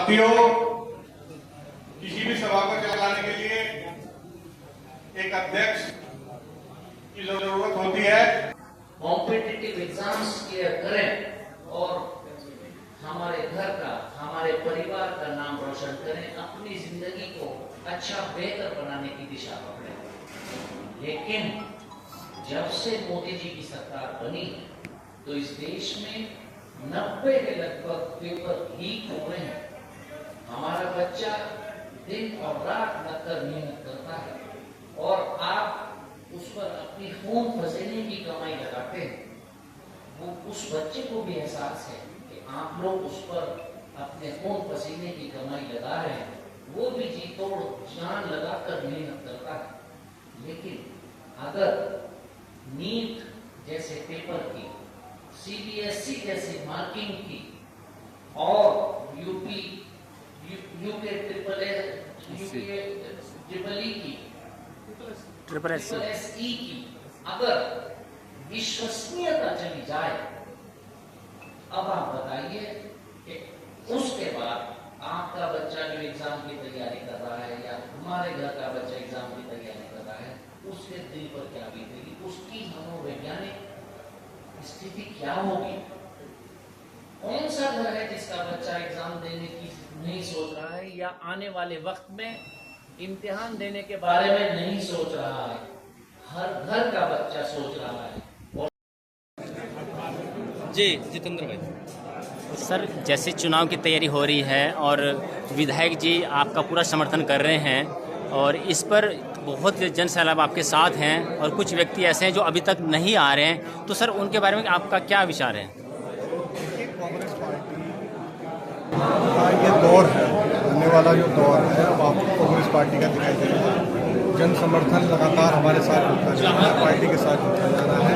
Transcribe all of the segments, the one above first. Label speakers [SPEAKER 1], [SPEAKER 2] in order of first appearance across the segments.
[SPEAKER 1] साथियों, किसी भी सभा को चलाने के लिए एक अध्यक्ष की जरूरत होती है।
[SPEAKER 2] कॉम्पिटिटिव एग्जाम्स क्लियर करें और हमारे घर का, हमारे परिवार का नाम रोशन करें, अपनी जिंदगी को अच्छा बेहतर बनाने की दिशा पकड़ें। लेकिन जब से मोदी जी की सरकार बनी तो इस देश में 90 के लगभग पेपर लीक हो रहे हैं। हमारा बच्चा दिन और रात लगकर मेहनत करता है और आप उस पर अपनी खून पसीने की कमाई लगाते हैं। वो उस बच्चे को भी एहसास है कि आप लोग उस पर अपने खून पसीने की कमाई लगा रहे हैं। वो भी जी तोड़ जान लगाकर मेहनत करता है। लेकिन अगर नीट जैसे पेपर की, सीबीएसई जैसी मार्किंग की और यूके ट्रिपल एसई की अगर विश्वसनीयता चली जाए, अब आप बताइए कि उसके बाद आपका बच्चा जो एग्जाम की तैयारी कर रहा है या हमारे घर का बच्चा एग्जाम की तैयारी कर रहा है, उसके दिल पर क्या बीतेगी, उसकी मनोवैज्ञानिक स्थिति क्या होगी। कौन सा घर है जिसका बच्चा एग्जाम देने की नहीं सोच रहा है या आने वाले वक्त में इम्तिहान देने के बारे में नहीं सोच रहा है। हर घर का बच्चा सोच रहा है।
[SPEAKER 3] जी जितेंद्र भाई।
[SPEAKER 4] सर, जैसे चुनाव की तैयारी हो रही है और विधायक जी आपका पूरा समर्थन कर रहे हैं और इस पर बहुत जन सैलाब आपके साथ हैं और कुछ व्यक्ति ऐसे हैं जो अभी तक नहीं आ रहे हैं, तो सर उनके बारे में आपका क्या विचार है?
[SPEAKER 5] कांग्रेस पार्टी का ये दौर है, आने वाला जो दौर है अब आपको कांग्रेस पार्टी का दिखाई देगा। जन समर्थन लगातार हमारे साथ होता जा रहा है, पार्टी के साथ होता जा रहा है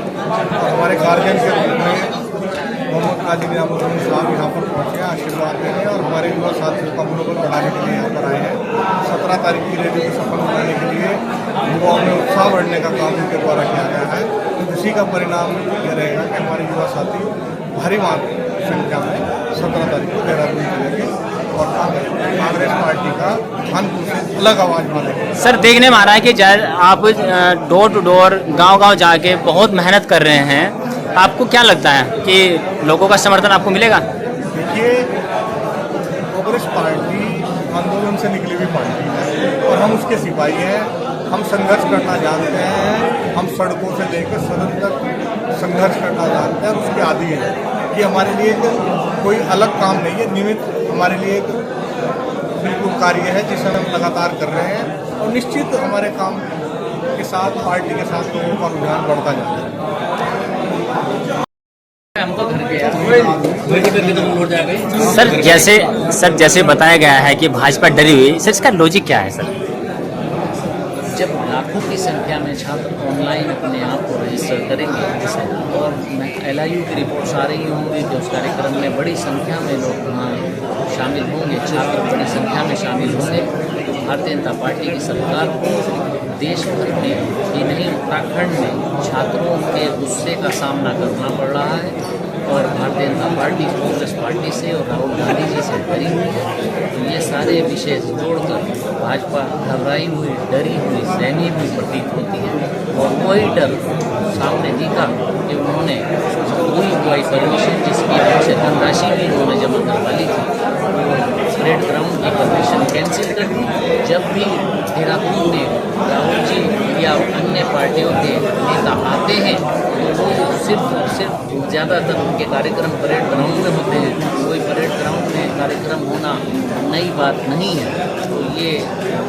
[SPEAKER 5] और हमारे गार्जियन के रूप में मोहम्मद काजी निजामुद्दीन साहब यहाँ पर पहुँचे हैं आशीर्वाद देने और हमारे युवा साथियों का मनोबल बढ़ाने के लिए यहाँ पर आए हैं। 17 तारीख की रैली को सफल बनाने के लिए युवाओं में उत्साह बढ़ने का काम उनके द्वारा किया गया है। तो इसी का परिणाम ये रहेगा कि हमारे युवा साथी भारी संख्या में 17 तारीख को देहरादून चलेंगे और कांग्रेस पार्टी का कानपुर से अलग आवाज मानेंगे।
[SPEAKER 4] सर, देखने में आ रहा है कि आप डोर टू डोर गांव-गांव जाके बहुत मेहनत कर रहे हैं। आपको क्या लगता है कि लोगों का समर्थन आपको मिलेगा?
[SPEAKER 5] देखिए, कांग्रेस पार्टी आंदोलन से निकली हुई पार्टी है और हम उसके सिपाही हैं। हम संघर्ष करना जानते हैं, हम सड़कों से लेकर सदन तक संघर्ष करना जानते हैं और उसके आदी हैं। ये हमारे लिए कोई अलग काम नहीं है, नियमित हमारे लिए एक बिल्कुल कार्य है जिसे हम लगातार कर रहे हैं और निश्चित हमारे काम के साथ पार्टी के साथ लोगों का रुझान बढ़ता जाता है।
[SPEAKER 4] सर जैसे बताया गया है कि भाजपा डरी हुई, सर इसका लॉजिक क्या है? सर,
[SPEAKER 2] जब लाखों की संख्या में छात्र ऑनलाइन अपने आप को रजिस्टर करेंगे और LIU की रिपोर्ट्स आ रही होंगी कि उस कार्यक्रम में बड़ी संख्या में लोग वहाँ शामिल होंगे, छात्र बड़ी संख्या में शामिल होंगे, तो भारतीय जनता पार्टी की सरकार को देश भर में ही नहीं उत्तराखंड में छात्रों के गुस्से का सामना करना पड़ रहा है और भारतीय जनता पार्टी कांग्रेस पार्टी से और राहुल गांधी जी से डरी हुई है। तो ये सारे विषय जोड़कर भाजपा घबराई हुई, डरी हुई, सहमी हुई प्रतीत होती है और वही डर सामने दिखा कि उन्होंने पूरी हुई परमिशन जिसकी अच्छे धनराशि भी उन्होंने जमा करवा ली थी, परेड ग्राउंड की परमिशन कैंसिल कर दी। जब भी देहरादून में राहुल जी या अन्य पार्टियों के नेता आते हैं तो वो सिर्फ ज़्यादातर उनके कार्यक्रम परेड ग्राउंड में होते हैं। कोई परेड ग्राउंड में कार्यक्रम होना नई बात नहीं है। तो ये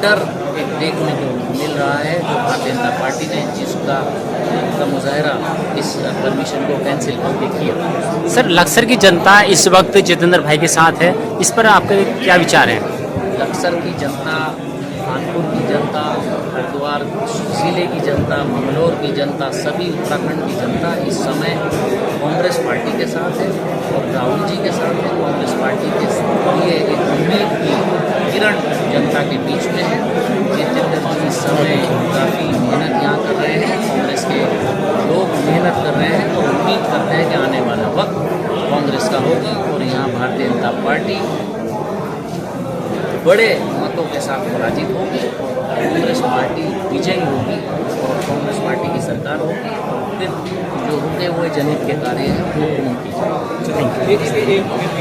[SPEAKER 2] डर एक देखने को मिल रहा है जो भारतीय जनता पार्टी ने जिसका मुजाहरा इस परमिशन को कैंसिल करके किया।
[SPEAKER 4] सर, लक्सर की जनता इस वक्त जितेंद्र भाई के साथ है, इस पर आपके क्या विचार हैं?
[SPEAKER 2] लक्सर की जनता, कानपुर की जनता, हरिद्वार जिले की जनता, मंगलौर की जनता, सभी उत्तराखंड की जनता इस समय कांग्रेस पार्टी के साथ है और राहुल जी के साथ है। कांग्रेस पार्टी के लिए एक उम्मीद की किरण जनता के बीच में है। जितेंद्र जी इस समय काफ़ी मेहनत यहाँ कर रहे हैं, कांग्रेस के लोग मेहनत कर रहे हैं और उम्मीद करते हैं कि आने वाला वक्त कांग्रेस का होगा और यहाँ भारतीय जनता पार्टी बड़े मतों के साथ पराजित होगी और कांग्रेस पार्टी विजयी होगी और कांग्रेस पार्टी की सरकार होगी। फिर जो रुके हुए जनहित के कार्य हैं वो पूर्ण की जाएगी।